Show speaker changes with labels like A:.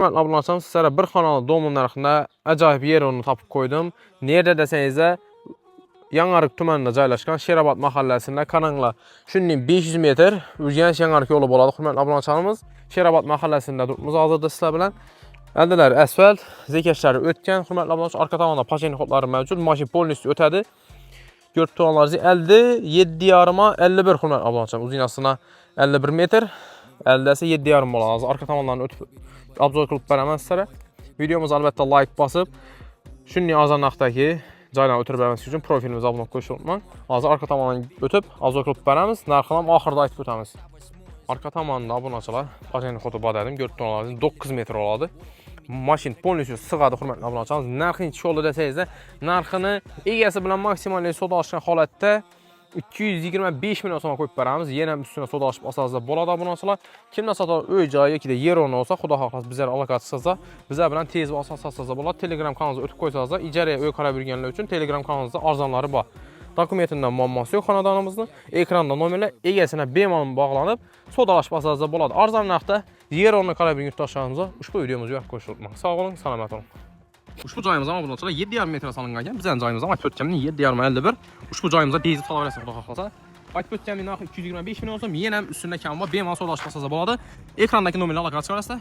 A: Mən abunəçəm sizlərə bir xanalı domun narxında acayip yer onu tapıb koydum. Nerede desənizə Yanarıq tümənində caylaşqan Şerabad mahalləsində Kananla şunun 500 metr Ürgənç Yanarıq yolu boladı. Hörmətli abunəçilərimiz Şerabad mahalləsində durumumuz hazırda sizlər bilən. Əldələr əsfalt, zəkəşləri ötkən. Hörmətli abunəçilər arka tavanda paşeni xodları mövcud. Maşın polnisi ötədi. Görüb tutanlarınızı 50, 7 yarıma 51 hörmətli abunəçilər. Uzunasına 51 metr. 50'si 7 yarım olacaq. Arka tavanlarını ötüb abzor qılıb bərəmən sizlərə. Videomuz əlbəttə like basıb. Şunun azanlıqdakı cayla ötürüb bərəməsi üçün profilimizi abunə qoşulmaq. Hazır arka tavandan ötüb abzor qılıb bərəmiz. Narxılam axırda aytıb ötəmiz. Arka tavanında abunəçilər paşeni xodu badədim. Görüb tutanlarınızı 9 metr oladı. Maşın polnisi sığadı hörmətli abunəçilər. Narxın içi yolu desəyizdə narxını egəsi bilən maksimal soda aşkın halətdə 225 milyon soma koyup bərəmiz. Yenə üstünə sodalaşıb asazda bolada abunəçilər. Kimdə satar öy cayı ki də yer onu olsa, xuda xalqası bizlərə alaqaçısızsa, bizə bilən tez və asasızsa bolada. Telegram kanalınıza ötüb qoysanızda, icərəyə öy qara bürgənlər üçün Telegram kanalınızda arzanları var. Dokumentindən muamması yox xanadanımızın. Ekranda nomerlə egəsinə bemalım bağlanıb, sodalaşıb asazda bolada. Arzanlıqda yer onu qara bürgən yurttaşlarımıza bu videomuzu yox qoşulmaq. Sağ olun, salamat olun. Uşbu cayımıza abunəçilər 7,5 metr salınğanken bizən cayımıza ayt ötkəminin 7,51. Uşbu cayımıza deyizli tala verəsə xuda xalqasa. Ayt ötkəminin 225 milyon olsun, yenə üstündə kəmba bemal sodalaşıb asazda boladı. Ekrandakı nomerlə əlaqə çıxarasınızda.